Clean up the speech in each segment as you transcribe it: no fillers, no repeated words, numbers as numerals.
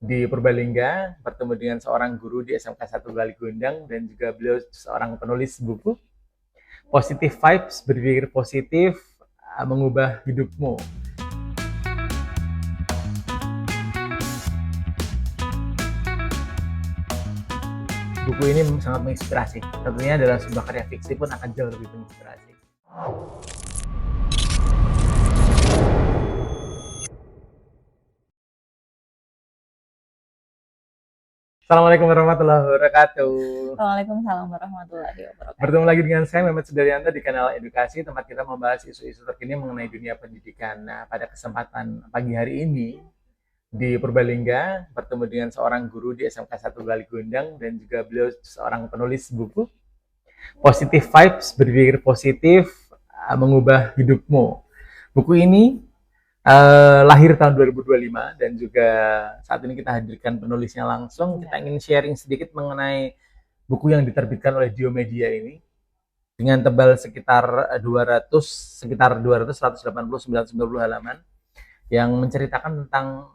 di Purbalingga, bertemu dengan seorang guru di SMK 1 Galigundang dan juga beliau seorang penulis buku Positive Vibes, berpikir positif, mengubah hidupmu. Buku ini sangat menginspirasi. Tentunya dalam sebuah karya fiksi pun akan jauh lebih menginspirasi. Assalamualaikum warahmatullahi wabarakatuh. Waalaikumsalam warahmatullahi wabarakatuh. Bertemu lagi dengan saya, Mehmet Sudaryanto, di kanal Edukasi, tempat kita membahas isu-isu terkini mengenai dunia pendidikan. Nah, pada kesempatan pagi hari ini, di Purbalingga, bertemu dengan seorang guru di SMK 1 Galigundang dan juga beliau seorang penulis buku Positive Vibes, berpikir positif, mengubah hidupmu. Buku ini lahir tahun 2025 dan juga saat ini kita hadirkan penulisnya langsung. Kita ingin sharing sedikit mengenai buku yang diterbitkan oleh Diomedia ini dengan tebal sekitar 200, 180, 90 halaman yang menceritakan tentang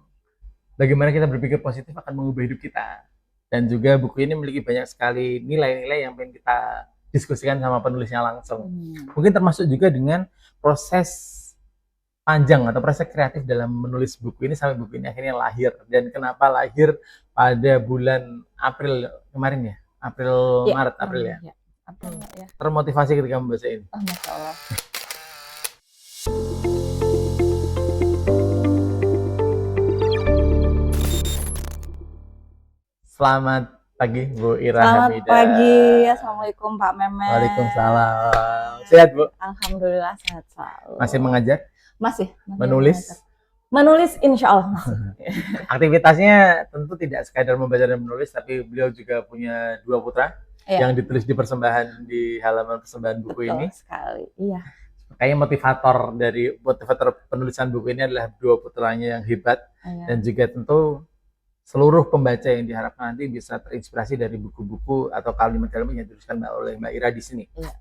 bagaimana kita berpikir positif akan mengubah hidup kita. Dan juga buku ini memiliki banyak sekali nilai-nilai yang ingin kita diskusikan sama penulisnya langsung. Mungkin termasuk juga dengan proses panjang atau proses kreatif dalam menulis buku ini sampai buku ini akhirnya lahir. Dan kenapa lahir pada bulan April kemarin ya? April ya? April ya. Termotivasi ketika membaca ini. Oh, Masya Allah. Selamat pagi Bu Ira Selamat Hamidah. pagi, Assalamualaikum Pak Memet. Waalaikumsalam. Sehat Bu? Alhamdulillah sehat selalu. Masih mengajar? Masih Menulis? Menulis insya Allah masih. Aktivitasnya tentu tidak sekadar membaca dan menulis, tapi beliau juga punya 2 putra yang ditulis di persembahan di halaman persembahan buku ini. Betul sekali, iya. Kayaknya motivator penulisan buku ini adalah 2 putranya yang hebat, dan juga tentu seluruh pembaca yang diharapkan nanti bisa terinspirasi dari buku-buku atau kalimat-kalimat yang dituliskan oleh Mbak Ira di sini. Iya.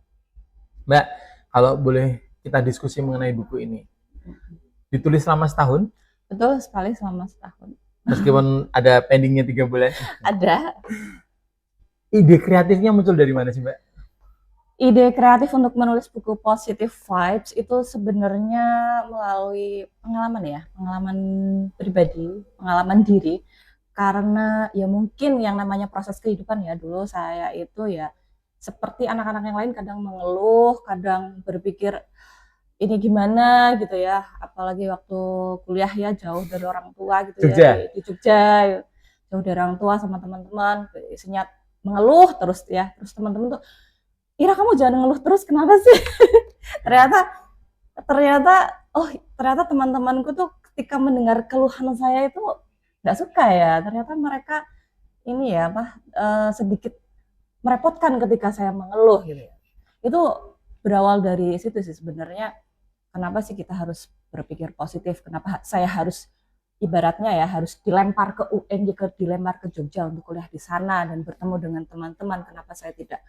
Mbak, kalau boleh kita diskusi mengenai buku ini. Ditulis selama setahun? Betul sekali, selama setahun. Meskipun ada pendingnya 3 bulan? Ada. Ide kreatifnya muncul dari mana sih, Mbak? Ide kreatif untuk menulis buku Positive Vibes itu sebenarnya melalui pengalaman pribadi, pengalaman diri. Karena ya mungkin yang namanya proses kehidupan ya, dulu saya itu ya seperti anak-anak yang lain kadang mengeluh, kadang berpikir ini gimana gitu ya, apalagi waktu kuliah ya jauh dari orang tua gitu ya, di Jogja, jauh dari orang tua sama teman-teman, isinya mengeluh terus ya, terus teman-teman tuh, Ira kamu jangan ngeluh terus, kenapa sih? ternyata teman-temanku tuh ketika mendengar keluhan saya itu nggak suka ya, ternyata mereka ini ya sedikit merepotkan ketika saya mengeluh gitu ya. Itu berawal dari situ sih sebenarnya. Kenapa sih kita harus berpikir positif? Kenapa saya harus ibaratnya ya harus dilempar ke UN, dilempar ke Jogja untuk kuliah di sana dan bertemu dengan teman-teman? Kenapa saya tidak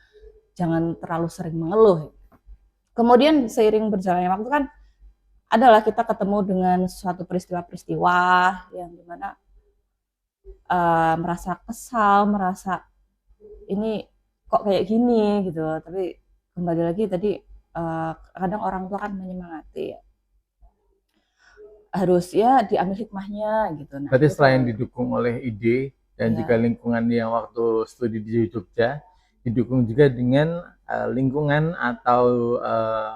jangan terlalu sering mengeluh? Kemudian seiring berjalannya waktu kan adalah kita ketemu dengan suatu peristiwa-peristiwa yang dimana merasa kesal, merasa ini kok kayak gini gitu. Tapi kembali lagi tadi kadang orang tua kan menyemangati ya, harus ya diambil hikmahnya gitu. Berarti selain didukung oleh ide dan juga lingkungan yang waktu studi di Jogja, didukung juga dengan lingkungan atau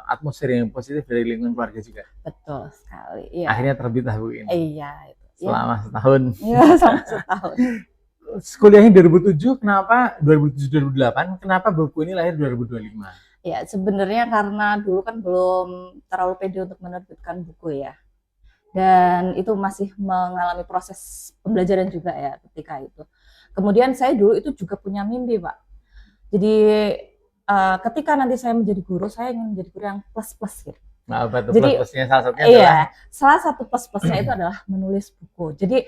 atmosfer yang positif dari lingkungan keluarga juga. Betul sekali. Iya. Akhirnya terbitlah buku ini. Iya. Selama setahun. Iya, selama setahun. Kuliahnya 2007, kenapa 2007-2008? Kenapa buku ini lahir 2025? Ya sebenarnya karena dulu kan belum terlalu pede untuk menerbitkan buku ya, dan itu masih mengalami proses pembelajaran juga ya ketika itu. Kemudian saya dulu itu juga punya mimpi Pak, jadi ketika nanti saya menjadi guru, saya ingin menjadi guru yang plus-plus gitu. Nah, apa tuh plus-plusnya? Salah satunya adalah? Salah satu plus-plusnya itu adalah menulis buku. Jadi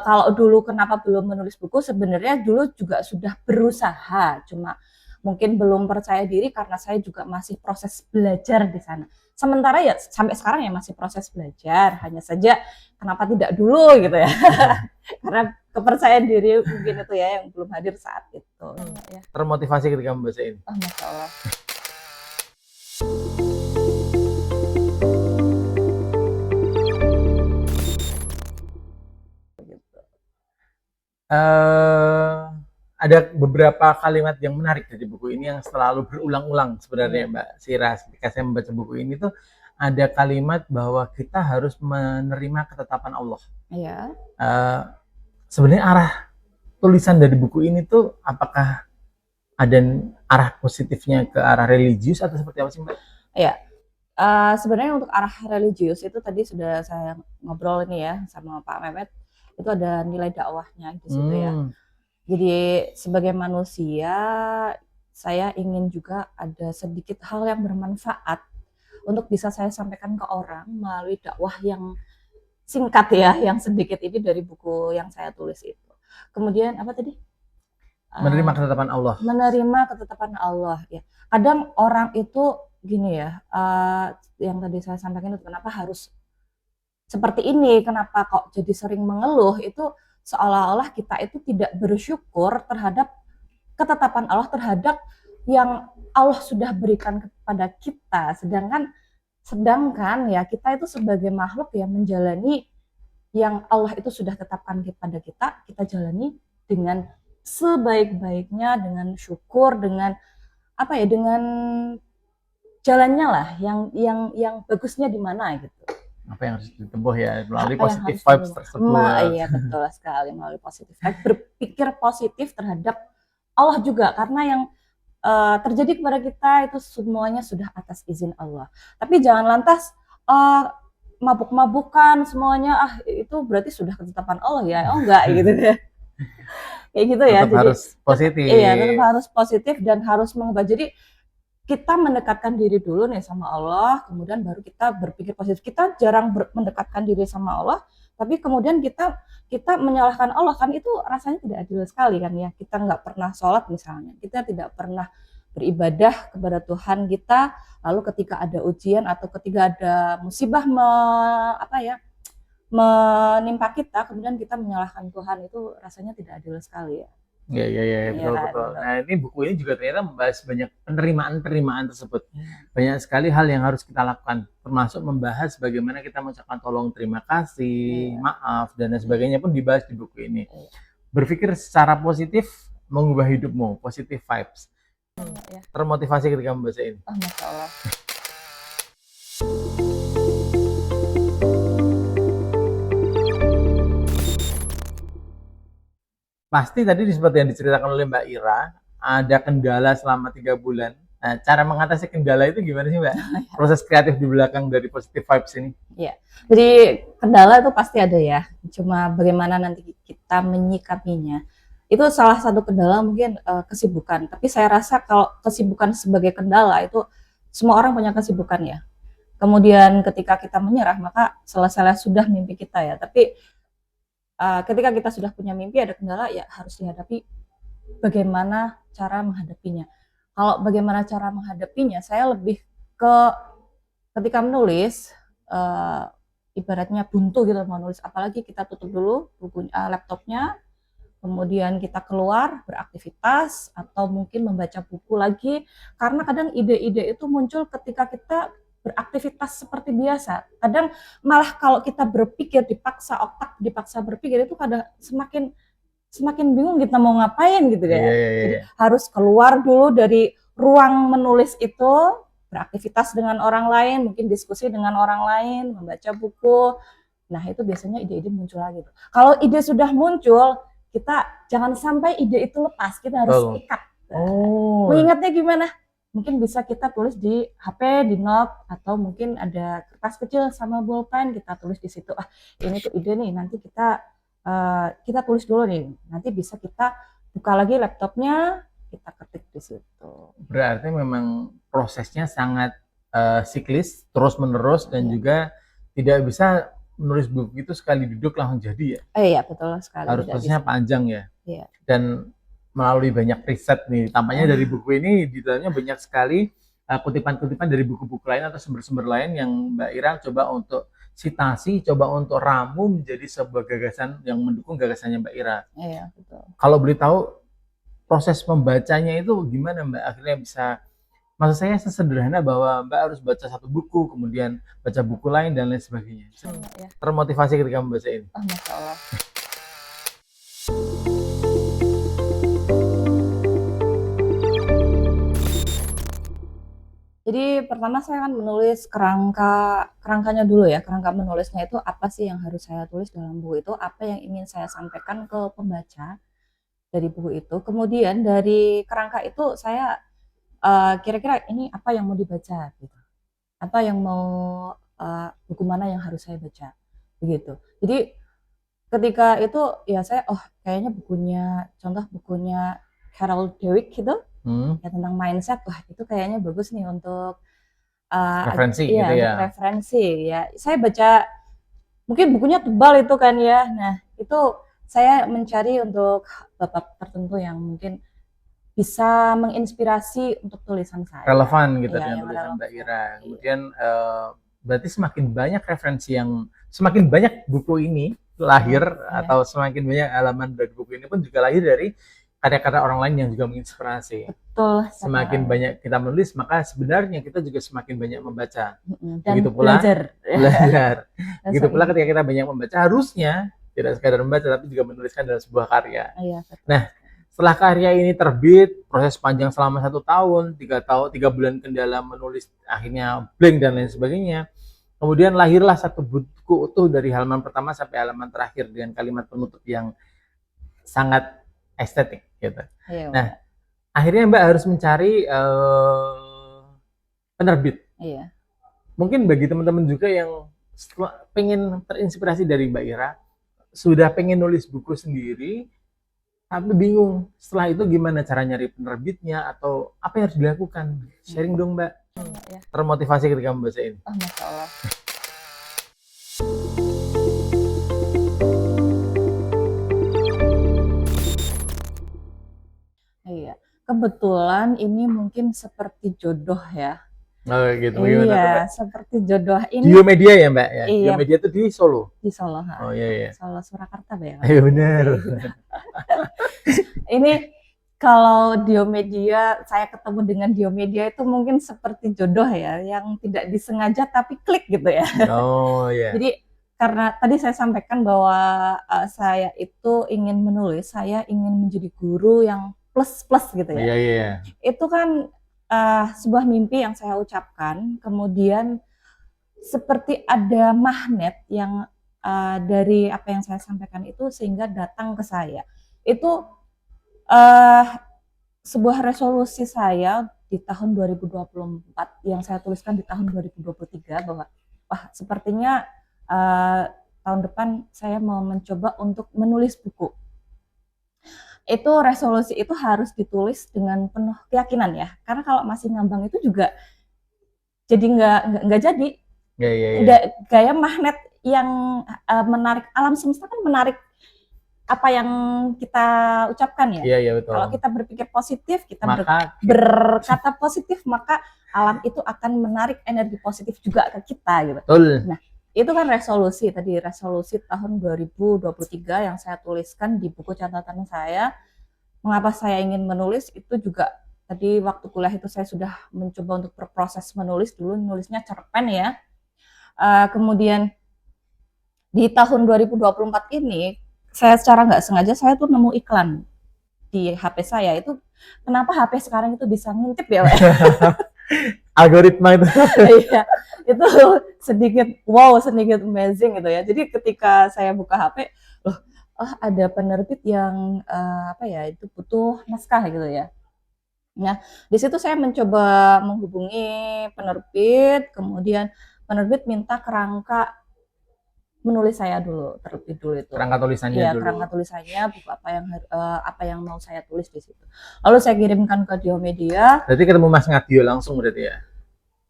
kalau dulu kenapa belum menulis buku, sebenarnya dulu juga sudah berusaha, cuma mungkin belum percaya diri karena saya juga masih proses belajar di sana. sementara ya sampai sekarang ya masih proses belajar, hanya saja kenapa tidak dulu gitu ya. Karena kepercayaan diri mungkin itu ya yang belum hadir saat itu. Ya. Termotivasi ketika membaca ini. Oh, Masya Allah. Ada beberapa kalimat yang menarik dari buku ini yang selalu berulang-ulang sebenarnya Mbak Sira. Ketika saya membaca buku ini tuh ada kalimat bahwa kita harus menerima ketetapan Allah. Iya. Sebenarnya arah tulisan dari buku ini tuh apakah ada arah positifnya ke arah religius atau seperti apa sih Mbak? Iya. Sebenarnya untuk arah religius itu tadi sudah saya ngobrol ini ya sama Pak Mehmet, itu ada nilai dakwahnya di situ ya. Jadi sebagai manusia saya ingin juga ada sedikit hal yang bermanfaat untuk bisa saya sampaikan ke orang melalui dakwah yang singkat ya, yang sedikit ini dari buku yang saya tulis itu. Kemudian apa tadi? Menerima ketetapan Allah. Menerima ketetapan Allah ya. Kadang orang itu gini ya, yang tadi saya sampaikan itu kenapa harus seperti ini, kenapa kok jadi sering mengeluh, itu seolah-olah kita itu tidak bersyukur terhadap ketetapan Allah, terhadap yang Allah sudah berikan kepada kita, sedangkan ya kita itu sebagai makhluk yang menjalani yang Allah itu sudah tetapkan kepada kita jalani dengan sebaik-baiknya, dengan syukur, dengan apa ya, dengan jalannya lah yang bagusnya di mana gitu. Apa yang harus ditempuh ya melalui positive vibes tersebut. Iya betul sekali, melalui positive vibes, berpikir positif terhadap Allah juga, karena yang terjadi kepada kita itu semuanya sudah atas izin Allah. Tapi jangan lantas mabuk-mabukan semuanya, itu berarti sudah ketetapan Allah ya, oh enggak gitu ya. Kayak gitu ya. Tetap jadi harus positif. Iya, tetap harus positif dan harus mengubah. Jadi kita mendekatkan diri dulu nih sama Allah, kemudian baru kita berpikir positif. Kita jarang mendekatkan diri sama Allah, tapi kemudian kita menyalahkan Allah, kan itu rasanya tidak adil sekali kan ya. Kita nggak pernah sholat misalnya, kita tidak pernah beribadah kepada Tuhan kita, lalu ketika ada ujian atau ketika ada musibah menimpa kita, kemudian kita menyalahkan Tuhan, itu rasanya tidak adil sekali ya. Iya, betul. Nah, ini buku ini juga ternyata membahas banyak penerimaan tersebut. Banyak sekali hal yang harus kita lakukan, termasuk membahas bagaimana kita mengucapkan tolong, terima kasih, maaf, dan lain sebagainya pun dibahas di buku ini. Berpikir secara positif mengubah hidupmu, positive vibes. Termotivasi ketika membaca ini. Oh, Masya Allah. Pasti tadi seperti yang diceritakan oleh Mbak Ira, ada kendala selama 3 bulan. Nah, cara mengatasi kendala itu gimana sih Mbak? Proses kreatif di belakang dari positive vibes ini. Iya, jadi kendala itu pasti ada ya. Cuma bagaimana nanti kita menyikapinya. Itu salah satu kendala mungkin kesibukan. Tapi saya rasa kalau kesibukan sebagai kendala itu semua orang punya kesibukan ya. Kemudian ketika kita menyerah maka selesai sudah mimpi kita ya. Tapi ketika kita sudah punya mimpi ada kendala ya harus dihadapi. Bagaimana cara menghadapinya? Kalau bagaimana cara menghadapinya, saya lebih ke ketika menulis ibaratnya buntu gitu mau nulis, apalagi kita tutup dulu buku laptopnya, kemudian kita keluar beraktivitas atau mungkin membaca buku lagi, karena kadang ide-ide itu muncul ketika kita beraktivitas seperti biasa. Kadang malah kalau kita berpikir dipaksa otak, dipaksa berpikir itu kadang semakin bingung kita mau ngapain gitu ya. Jadi harus keluar dulu dari ruang menulis itu, beraktivitas dengan orang lain, mungkin diskusi dengan orang lain, membaca buku. Nah, itu biasanya ide-ide muncul lagi. Kalau ide sudah muncul, kita jangan sampai ide itu lepas, kita harus ikat. Mengingatnya gimana? Mungkin bisa kita tulis di HP, di note, atau mungkin ada kertas kecil sama bolpen, kita tulis di situ. Ini tuh ide nih, nanti kita tulis dulu nih. Nanti bisa kita buka lagi laptopnya, kita ketik di situ. Berarti memang prosesnya sangat siklis, terus menerus, dan juga tidak bisa menulis buku itu sekali duduk langsung jadi ya. Iya betul sekali. Harus prosesnya panjang ya. Iya. Dan melalui banyak riset nih, tampaknya dari buku ini di dalamnya banyak sekali kutipan-kutipan dari buku-buku lain atau sumber-sumber lain yang Mbak Ira coba untuk sitasi, coba untuk ramu menjadi sebuah gagasan yang mendukung gagasannya Mbak Ira. Iya, betul. Kalau boleh tahu proses membacanya itu gimana Mbak? Akhirnya bisa, maksud saya sesederhana bahwa Mbak harus baca satu buku, kemudian baca buku lain dan lain sebagainya. Ya. Termotivasi ketika membaca ini. Oh, Masya Allah. Jadi pertama saya kan menulis kerangkanya dulu ya, kerangka menulisnya itu apa sih yang harus saya tulis dalam buku itu, apa yang ingin saya sampaikan ke pembaca dari buku itu. Kemudian dari kerangka itu saya kira-kira ini apa yang mau dibaca gitu. Apa yang mau buku mana yang harus saya baca begitu. Jadi ketika itu ya saya kayaknya contoh bukunya Carol Dweck gitu ya tentang mindset, wah itu kayaknya bagus nih untuk Referensi iya, gitu ya. untuk referensi ya. Saya baca mungkin bukunya tebal itu kan ya. Nah, itu saya mencari untuk bab tertentu yang mungkin bisa menginspirasi untuk tulisan saya. Relevan gitu Iya, dengan yang tulisan Mbak relevan. Ira. Iya. Kemudian berarti semakin banyak referensi semakin banyak buku ini lahir Iya. atau semakin banyak halaman dari buku ini pun juga lahir dari karya-karya orang lain yang juga menginspirasi. Betul. Semakin banyak kita menulis, maka sebenarnya kita juga semakin banyak membaca. Dan Begitu pula belajar. Begitu pula ketika kita banyak membaca, harusnya tidak sekadar membaca tapi juga menuliskan dalam sebuah karya. Iya, nah, setelah karya ini terbit, proses panjang selama 1 tahun, 3 bulan kendala menulis, akhirnya blank dan lain sebagainya. Kemudian lahirlah satu buku utuh dari halaman pertama sampai halaman terakhir dengan kalimat penutup yang sangat estetik gitu. Iya, nah, akhirnya Mbak harus mencari penerbit. Iya. Mungkin bagi teman-teman juga yang pengen terinspirasi dari Mbak Ira, sudah pengen nulis buku sendiri, tapi bingung setelah itu gimana cara nyari penerbitnya atau apa yang harus dilakukan. Sharing dong Mbak. Ya. Termotivasi ketika membaca ini. Oh, Masya Allah. Iya, kebetulan ini mungkin seperti jodoh ya. Oh gitu, gimana tuh Mbak? Seperti jodoh ini. Diomedia ya Mbak ya? Iya. Diomedia itu di Solo? Di Solo. Oh iya. Solo Surakarta ya? Iya benar. Ini kalau Diomedia, saya ketemu dengan Diomedia itu mungkin seperti jodoh ya, yang tidak disengaja tapi klik gitu ya. Oh iya. Jadi karena tadi saya sampaikan bahwa saya itu ingin menulis, saya ingin menjadi guru yang plus gitu ya. Iya. Itu kan sebuah mimpi yang saya ucapkan, kemudian seperti ada magnet yang dari apa yang saya sampaikan itu sehingga datang ke saya. Itu sebuah resolusi saya di tahun 2024 yang saya tuliskan di tahun 2023 bahwa sepertinya tahun depan saya mau mencoba untuk menulis buku. Itu resolusi itu harus ditulis dengan penuh keyakinan ya, karena kalau masih ngambang itu juga jadi nggak jadi. Iya. Gaya magnet yang menarik, alam semesta kan menarik apa yang kita ucapkan ya. Iya betul. Kalau kita berpikir positif, kita berkata positif, maka alam itu akan menarik energi positif juga ke kita gitu. Betul. Nah, itu kan resolusi tahun 2023 yang saya tuliskan di buku catatan saya. Mengapa saya ingin menulis itu juga tadi waktu kuliah itu saya sudah mencoba untuk berproses menulis, dulu nulisnya cerpen ya. Kemudian di tahun 2024 ini saya secara nggak sengaja saya tuh nemu iklan di HP saya. Itu kenapa HP sekarang itu bisa ngintip ya Pak? Algoritma itu. Iya, itu sedikit amazing gitu ya. Jadi ketika saya buka HP, ada penerbit yang itu butuh naskah gitu ya. Nah, di situ saya mencoba menghubungi penerbit, kemudian penerbit minta kerangka menulis saya dulu terlebih dulu itu. Kerangka tulisannya dulu. Kerangka tulisannya, buku apa yang mau saya tulis di situ. Lalu saya kirimkan ke Diomedia. Berarti ketemu Mas Ngadio langsung berarti ya?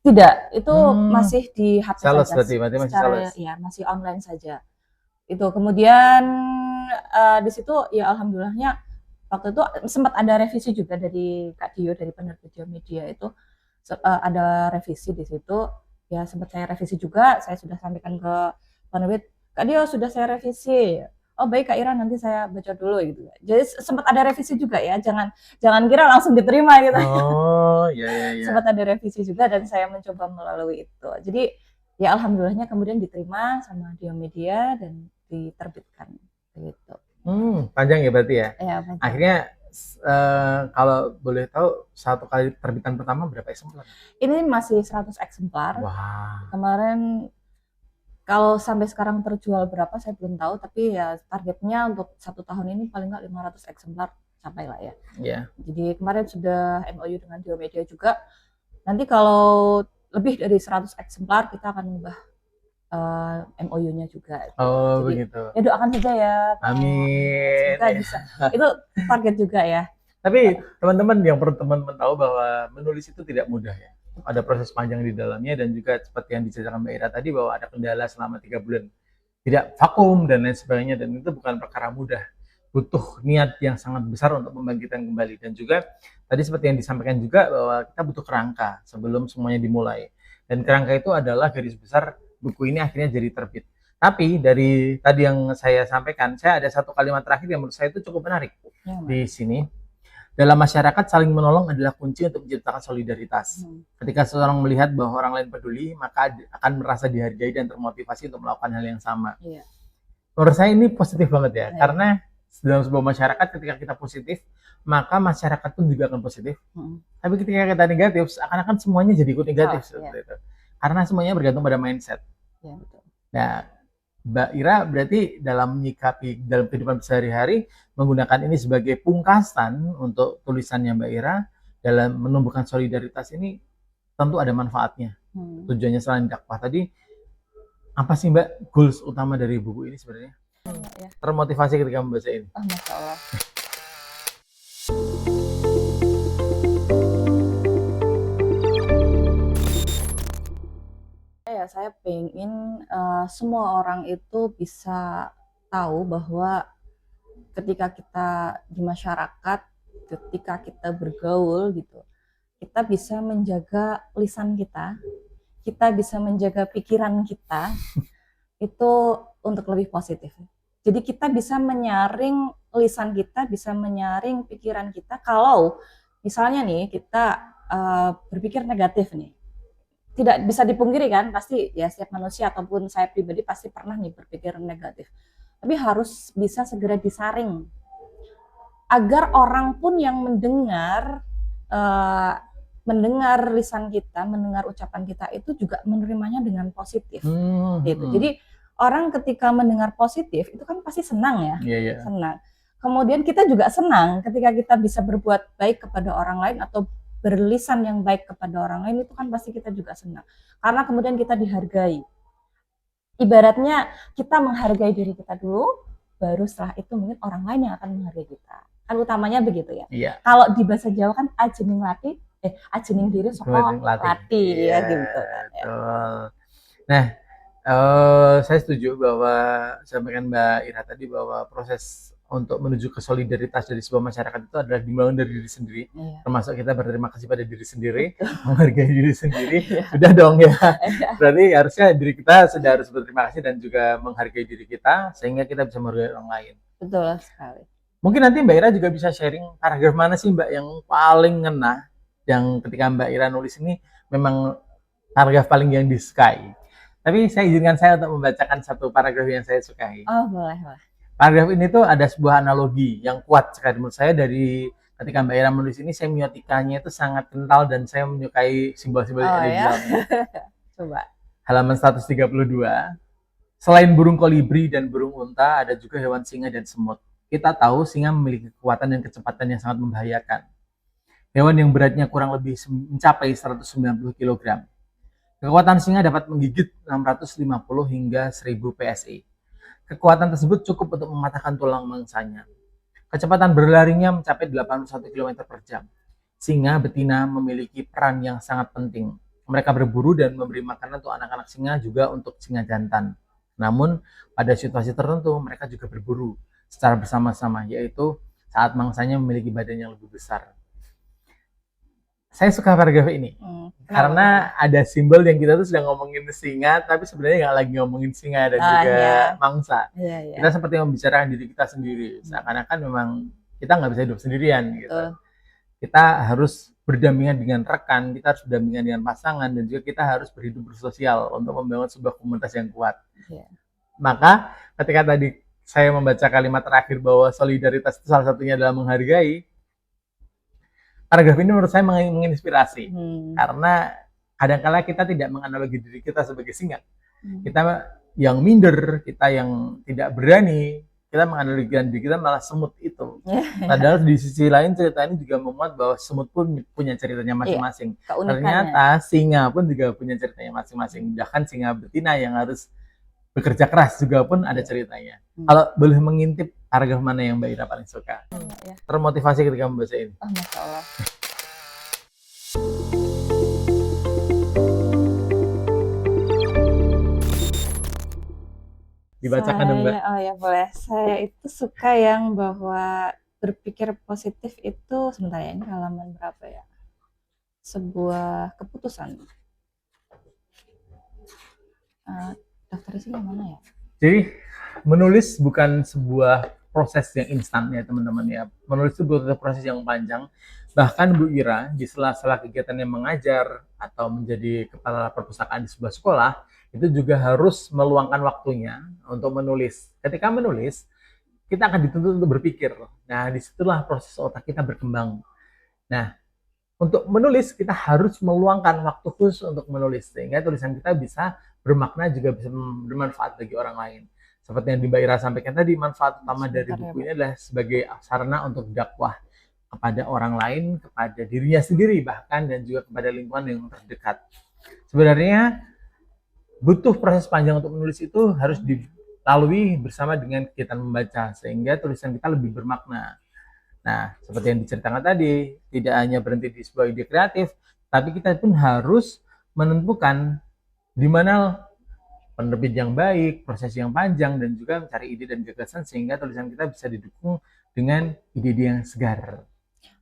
Tidak, itu masih di HP sales saja. Berarti masih sales. Ya, masih online saja. Itu kemudian di situ ya alhamdulillahnya waktu itu sempat ada revisi juga dari Kak Dio, dari penerbit Diomedia itu ada revisi di situ. Ya sempat saya revisi juga, saya sudah sampaikan ke penerbit, Kak Dio sudah saya revisi. Oh baik Kak Ira, nanti saya baca dulu gitu. Jadi sempat ada revisi juga ya, jangan kira langsung diterima gitu. Oh, ya ya ya. Sempat ada revisi juga dan saya mencoba melalui itu. Jadi ya alhamdulillahnya kemudian diterima sama Diomedia dan diterbitkan gitu. Panjang ya berarti ya. Ya, panjang. Akhirnya kalau boleh tahu satu kali terbitan pertama berapa eksemplar? Ini masih 100 eksemplar. Wah. Kemarin kalau sampai sekarang terjual berapa saya belum tahu, tapi ya targetnya untuk 1 tahun ini paling nggak 500 eksemplar sampai lah ya. Ya. Jadi kemarin sudah MOU dengan Diomedia juga. Nanti kalau lebih dari 100 eksemplar kita akan ubah MOU-nya juga. Oh, Jadi, begitu. ya doakan saja ya. Amin. Semoga bisa. Itu target juga ya. Tapi teman-teman yang perlu teman-teman tahu bahwa menulis itu tidak mudah ya. Ada proses panjang di dalamnya dan juga seperti yang diceritakan Mbak Ira tadi bahwa ada kendala selama 3 bulan tidak vakum dan lain sebagainya, dan itu bukan perkara mudah, butuh niat yang sangat besar untuk membangkitkan kembali. Dan juga tadi seperti yang disampaikan juga bahwa kita butuh kerangka sebelum semuanya dimulai, dan kerangka itu adalah garis besar buku ini akhirnya jadi terbit. Tapi dari tadi yang saya sampaikan, saya ada satu kalimat terakhir yang menurut saya itu cukup menarik di sini. Dalam masyarakat, saling menolong adalah kunci untuk menciptakan solidaritas. Ketika seseorang melihat bahwa orang lain peduli, maka akan merasa dihargai dan termotivasi untuk melakukan hal yang sama. Iya. Menurut saya ini positif banget ya, karena dalam sebuah masyarakat ketika kita positif, maka masyarakat pun juga akan positif. Tapi ketika kita negatif, seakan-akan semuanya jadi ikut negatif seperti itu. Karena semuanya bergantung pada mindset. Ya, betul. Nah, Mbak Ira berarti dalam menyikapi dalam kehidupan sehari-hari menggunakan ini sebagai pungkasan untuk tulisannya Mbak Ira dalam menumbuhkan solidaritas ini tentu ada manfaatnya. Tujuannya selain dakwah tadi, apa sih Mbak goals utama dari buku ini sebenarnya? Termotivasi ketika membaca ini. Oh, Masya Allah. Saya pengen semua orang itu bisa tahu bahwa ketika kita di masyarakat, ketika kita bergaul gitu, kita bisa menjaga lisan kita bisa menjaga pikiran kita itu untuk lebih positif. Jadi kita bisa menyaring lisan kita, bisa menyaring pikiran kita. Kalau misalnya nih kita berpikir negatif nih, tidak bisa dipungkiri kan, pasti ya setiap manusia ataupun saya pribadi pasti pernah nih berpikir negatif. Tapi harus bisa segera disaring agar orang pun yang mendengar lisan kita, mendengar ucapan kita itu juga menerimanya dengan positif. Gitu. Jadi orang ketika mendengar positif itu kan pasti senang ya, senang. Kemudian kita juga senang ketika kita bisa berbuat baik kepada orang lain atau berlisan yang baik kepada orang lain, itu kan pasti kita juga senang. Karena kemudian kita dihargai. Ibaratnya kita menghargai diri kita dulu, baru setelah itu mungkin orang lain yang akan menghargai kita. Kan utamanya begitu ya. Kalau di bahasa Jawa kan ajening lati, ajening diri soko lati ya gitu kan. Ya. Nah, saya setuju bahwa sampaikan Mbak Ira tadi bahwa proses untuk menuju ke solidaritas dari sebuah masyarakat itu adalah dimulai dari diri sendiri, termasuk kita berterima kasih pada diri sendiri, menghargai diri sendiri. Sudah dong ya, berarti harusnya diri kita sudah harus berterima kasih dan juga menghargai diri kita sehingga kita bisa menghargai orang lain. Betul sekali. Mungkin nanti Mbak Ira juga bisa sharing paragraf mana sih Mbak yang paling ngena, yang ketika Mbak Ira nulis ini memang paragraf paling yang disukai. Tapi saya izinkan saya untuk membacakan satu paragraf yang saya sukai. Oh, boleh. Paragraf ini tuh ada sebuah analogi yang kuat sekali menurut saya. Dari ketika Mbak Ira menulis ini, semiotikanya itu sangat kental dan saya menyukai simbol-simbol yang ada di dalamnya. Coba. Halaman 132. Selain burung kolibri dan burung unta, ada juga hewan singa dan semut. Kita tahu singa memiliki kekuatan dan kecepatan yang sangat membahayakan. Hewan yang beratnya kurang lebih mencapai 190 kg. Kekuatan singa dapat menggigit 650 hingga 1000 PSI. Kekuatan tersebut cukup untuk mematahkan tulang mangsanya. Kecepatan berlarinya mencapai 81 km per jam. Singa betina memiliki peran yang sangat penting. Mereka berburu dan memberi makanan untuk anak-anak singa, juga untuk singa jantan. Namun, pada situasi tertentu mereka juga berburu secara bersama-sama, yaitu saat mangsanya memiliki badan yang lebih besar. Saya suka paragraf ini Kenapa? karena ada simbol yang kita tuh sedang ngomongin singa, tapi sebenarnya nggak lagi ngomongin singa dan juga Ya. mangsa. Iya. Kita seperti membicarakan diri kita sendiri, seakan-akan memang kita nggak bisa hidup sendirian gitu. Kita harus berdampingan dengan rekan, kita harus berdampingan dengan pasangan, dan juga kita harus berhidup bersosial untuk membangun sebuah komunitas yang kuat. Iya. Maka ketika tadi saya membaca kalimat terakhir bahwa solidaritas itu salah satunya adalah menghargai, paragraf ini menurut saya menginspirasi. Karena kadang-kala kita tidak menganalogi diri kita sebagai singa. Kita yang minder, kita yang tidak berani, kita menganalogikan diri kita malah semut itu. Padahal di sisi lain cerita ini juga memuat bahwa semut pun punya ceritanya masing-masing. Ternyata singa pun juga punya ceritanya masing-masing. Bahkan singa betina yang harus bekerja keras juga pun ada ceritanya. Kalau boleh mengintip paragraf mana yang Mbak Ira paling suka? Termotivasi ketika membaca ini. Masya Allah. Dibacakan dong, Mbak. Oh ya boleh. Saya itu suka yang bahwa berpikir positif itu, sebentar ya, ini halaman berapa ya? Sebuah keputusan. Daftar isinya mana ya? Jadi menulis bukan sebuah proses yang instan ya teman-teman ya. Menulis itu butuh proses yang panjang. Bahkan Bu Ira di sela-sela kegiatannya mengajar atau menjadi kepala perpustakaan di sebuah sekolah, itu juga harus meluangkan waktunya untuk menulis. Ketika menulis, kita akan dituntut untuk berpikir. Nah, disitulah proses otak kita berkembang. Nah, untuk menulis kita harus meluangkan waktu khusus untuk menulis sehingga tulisan kita bisa bermakna, juga bisa bermanfaat bagi orang lain. Seperti yang Mbak Ira sampaikan tadi, manfaat utama dari buku ini adalah sebagai sarana untuk dakwah kepada orang lain, kepada dirinya sendiri bahkan, dan juga kepada lingkungan yang terdekat. Sebenarnya butuh proses panjang untuk menulis itu harus dilalui bersama dengan kegiatan membaca sehingga tulisan kita lebih bermakna. Nah, seperti yang diceritakan tadi, tidak hanya berhenti di sebuah ide kreatif, tapi kita pun harus menentukan di mana penerbit yang baik, proses yang panjang, dan juga mencari ide dan gagasan sehingga tulisan kita bisa didukung dengan ide-ide yang segar.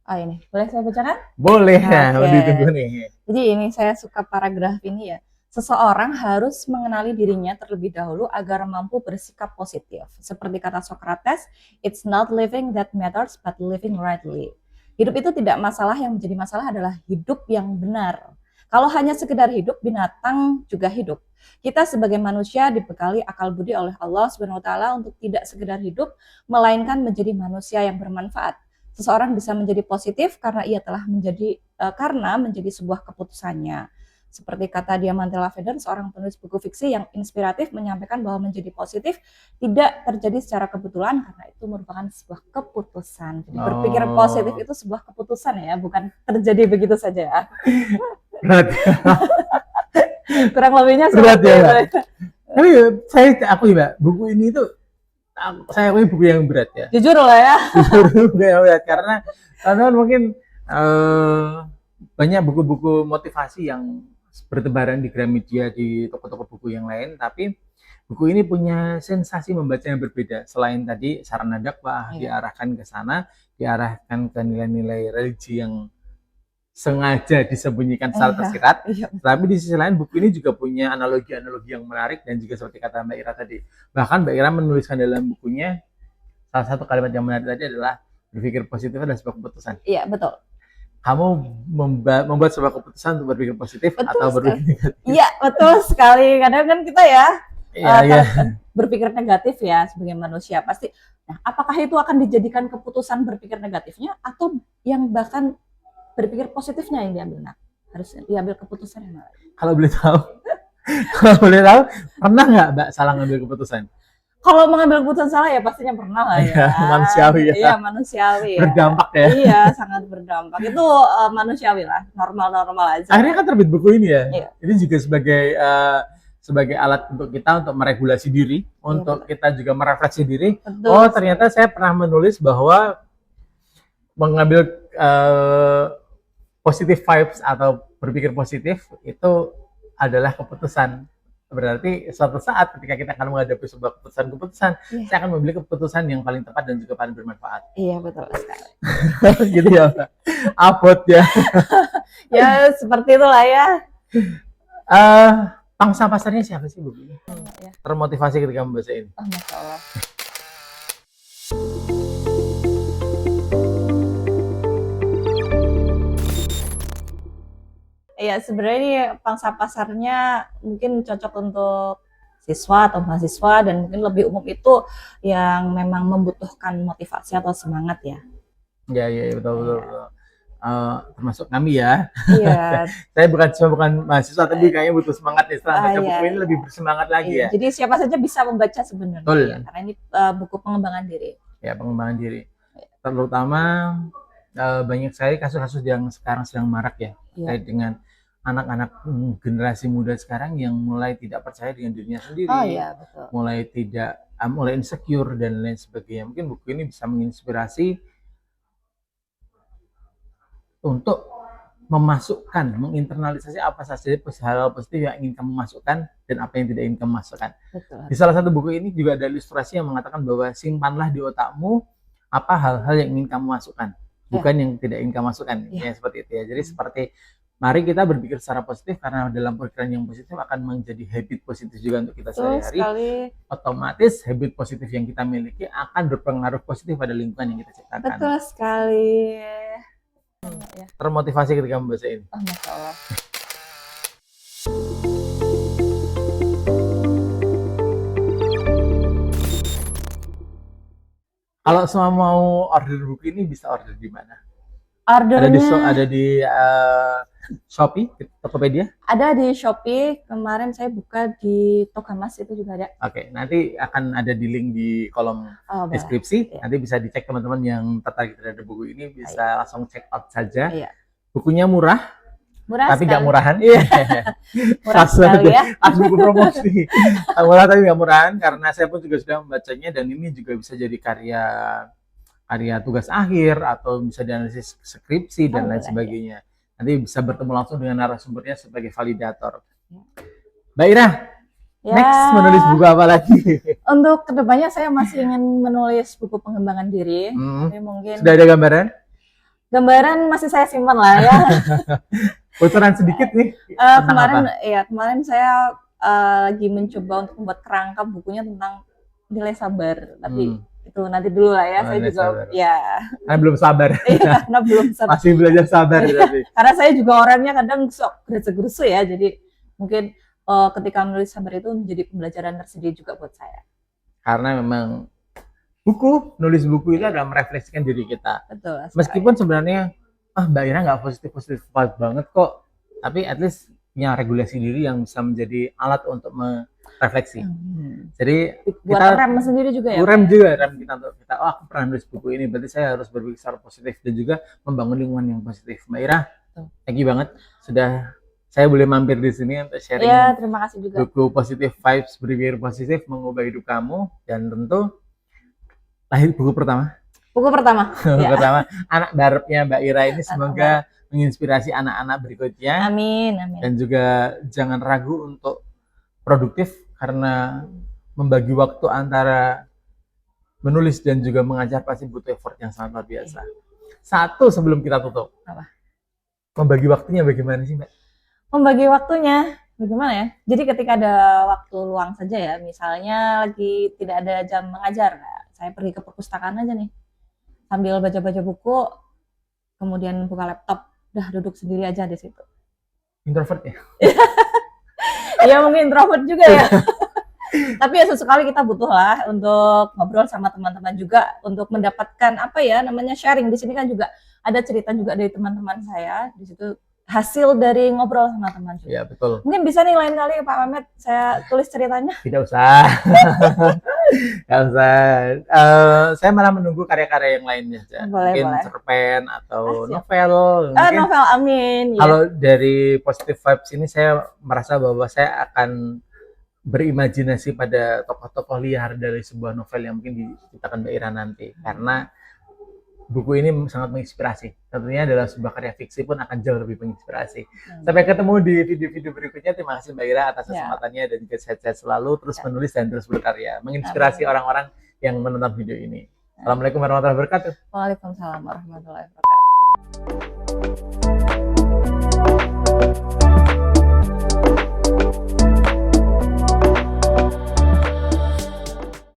Oh ini, boleh saya bacakan? Boleh, ditunggu nih. Jadi ini saya suka paragraf ini ya. Seseorang harus mengenali dirinya terlebih dahulu agar mampu bersikap positif. Seperti kata Socrates, it's not living that matters, but living rightly. Hidup itu tidak masalah, yang menjadi masalah adalah hidup yang benar. Kalau hanya sekedar hidup, binatang juga hidup. Kita sebagai manusia dibekali akal budi oleh Allah SWT untuk tidak sekedar hidup, melainkan menjadi manusia yang bermanfaat. Seseorang bisa menjadi positif karena ia telah menjadi sebuah keputusannya. Seperti kata Diamante Lavender, seorang penulis buku fiksi yang inspiratif, menyampaikan bahwa menjadi positif tidak terjadi secara kebetulan karena itu merupakan sebuah keputusan. Jadi berpikir positif itu sebuah keputusan ya, bukan terjadi begitu saja. Berat ya. Kurang lebihnya berat ya, Mbak. Tapi aku Mbak, buku ini tuh saya akui buku yang berat ya. Jujur lah ya. Jujur buku yang berat karena teman-teman mungkin banyak buku-buku motivasi yang bertebaran di Gramedia, di toko-toko buku yang lain, tapi buku ini punya sensasi membaca yang berbeda. Selain tadi sarana dakwah, diarahkan ke sana, diarahkan ke nilai-nilai religi yang sengaja disembunyikan secara tersirat. Tapi di sisi lain buku ini juga punya analogi-analogi yang menarik dan juga seperti kata Mbak Ira tadi. Bahkan Mbak Ira menuliskan dalam bukunya salah satu kalimat yang menarik tadi adalah berpikir positif adalah sebuah keputusan. Iya, betul. Kamu membuat sebuah keputusan untuk berpikir positif atau berpikir negatif? Iya, betul sekali. Kadang kan kita berpikir negatif ya sebagai manusia pasti. Nah, apakah itu akan dijadikan keputusan berpikir negatifnya atau yang bahkan berpikir positifnya yang diambil? Nah, harus diambil keputusan yang mana? Kalau boleh tahu, pernah nggak Mbak salah ngambil keputusan? Kalau mengambil keputusan salah ya pastinya pernah lah ya. Manusiawi ya. Iya, manusiawi. Berdampak ya. Iya, sangat berdampak. Itu manusiawi lah, normal-normal aja. Akhirnya kan terbit buku ini ya. Iya. Ini juga sebagai alat untuk kita untuk meregulasi diri, untuk kita juga merefleksi diri. Betul. Oh, ternyata saya pernah menulis bahwa mengambil positive vibes atau berpikir positif itu adalah keputusan Berarti suatu saat ketika kita akan menghadapi sebuah keputusan-keputusan, Iya. saya akan memilih keputusan yang paling tepat dan juga paling bermanfaat. Iya, betul sekali. Gitu ya, Mbak. Abot ya. Ya, seperti itulah ya. Pangsa pasarnya siapa sih, Bu? Ya. Termotivasi ketika membaca ini. Oh, Masya Allah. Iya, sebenarnya ini pangsa pasarnya mungkin cocok untuk siswa atau mahasiswa, dan mungkin lebih umum itu yang memang membutuhkan motivasi atau semangat ya. Ya, betul, betul, Iya. betul. Termasuk kami ya. Iya. Saya bukan mahasiswa, tapi kayaknya butuh semangat nih. Setelah baca buku ini Iya. lebih bersemangat lagi Iya. ya. Jadi siapa saja bisa membaca sebenarnya Betul. ya, karena ini buku pengembangan diri. Ya, pengembangan diri. Terutama banyak sekali kasus-kasus yang sekarang sedang marak ya, terkait dengan anak-anak generasi muda sekarang yang mulai tidak percaya dengan dirinya sendiri, Oh iya, betul. mulai insecure dan lain sebagainya. Mungkin buku ini bisa menginspirasi untuk menginternalisasi apa saja hal positif yang ingin kamu masukkan dan apa yang tidak ingin kamu masukkan. Betul. Di salah satu buku ini juga ada ilustrasi yang mengatakan bahwa simpanlah di otakmu apa hal-hal yang ingin kamu masukkan, bukan yang tidak ingin kamu masukkan. Ya, seperti itu ya. Jadi seperti mari kita berpikir secara positif, karena dalam pikiran yang positif akan menjadi habit positif juga untuk kita sehari-hari. Otomatis habit positif yang kita miliki akan berpengaruh positif pada lingkungan yang kita ciptakan. Betul sekali. Termotivasi ketika membaca ini. Oh, Masya Allah. Kalau semua mau order buku ini bisa order di mana? Ordernya Ada di Shopee, Tokopedia? Ada di Shopee. Kemarin saya buka di Tokamas, itu juga ada. Oke, nanti akan ada di link di kolom deskripsi. Nanti bisa dicek, teman-teman yang tertarik terhadap buku ini bisa langsung check out saja. Bukunya murah tapi nggak murahan. Murah sekali ya. Pas buku promosi. Murah tapi nggak murahan, karena saya pun juga sudah membacanya, dan ini juga bisa jadi karya tugas akhir atau bisa dianalisis skripsi dan lain sebagainya. Nanti bisa bertemu langsung dengan narasumbernya sebagai validator. Mbak Ira, next menulis buku apa lagi? Untuk kedepannya saya masih ingin menulis buku pengembangan diri. Tapi mungkin sudah ada gambaran? Gambaran masih saya simpan lah ya. Bocoran sedikit nih. Kemarin saya lagi mencoba untuk membuat kerangka bukunya tentang nilai sabar, tapi itu nanti dulu lah ya. Saya juga sabar. Karena belum sabar. Karena belum sabar. Masih belajar sabar. Karena saya juga orangnya kadang sok gerasa-gerusu ya, jadi mungkin ketika menulis sabar itu menjadi pembelajaran tersendiri juga buat saya. Karena memang nulis buku itu adalah merefleksikan diri kita. Betul. Meskipun sebenarnya Mbak Ira nggak positif banget kok, tapi at least punya regulasi diri yang bisa menjadi alat untuk merefleksi. Jadi buat rem sendiri juga ya. Rem kita untuk kita. Aku pernah nulis buku ini, berarti saya harus berpikir secara positif dan juga membangun lingkungan yang positif. Mbak Ira, thank you banget sudah saya boleh mampir di sini untuk sharing. Terima kasih juga. Buku Positive Vibes, berpikir positif, mengubah hidup kamu, dan tentu lahir buku pertama. Buku pertama, anak darabnya Mbak Ira ini semoga menginspirasi anak-anak berikutnya. Amin. Dan juga jangan ragu untuk produktif, karena membagi waktu antara menulis dan juga mengajar pasti butuh effort yang sangat luar biasa. Satu sebelum kita tutup. Apa? Membagi waktunya bagaimana sih, Mbak? Membagi waktunya bagaimana ya? Jadi ketika ada waktu luang saja ya, misalnya lagi tidak ada jam mengajar, saya pergi ke perpustakaan aja nih. Sambil baca-baca buku, kemudian buka laptop, udah duduk sendiri aja di situ. Introvert ya? Ya mungkin introvert juga ya. Tapi ya sesekali kita butuh lah untuk ngobrol sama teman-teman juga, untuk mendapatkan sharing. Di sini kan juga ada cerita juga dari teman-teman saya di situ, hasil dari ngobrol sama teman juga. Iya, betul. Mungkin bisa nih lain kali Pak Mehmet saya tulis ceritanya. Tidak usah. Tidak usah. Saya malah menunggu karya-karya yang lainnya. Mungkin cerpen atau novel. Novel, amin. Kalau dari Positive Vibes ini saya merasa bahwa saya akan berimajinasi pada tokoh-tokoh liar dari sebuah novel yang mungkin diciptakan Mbak Ira nanti. Karena buku ini sangat menginspirasi. Tentunya dalam sebuah karya fiksi pun akan jauh lebih menginspirasi. Sampai ketemu di video-video berikutnya. Terima kasih Mbak Ira atas Ya, kesempatannya dan juga sehat-sehat selalu, terus ya. menulis dan terus berkarya, menginspirasi Amin. orang-orang yang menonton video ini. Assalamualaikum warahmatullahi wabarakatuh. Waalaikumsalam warahmatullahi wabarakatuh.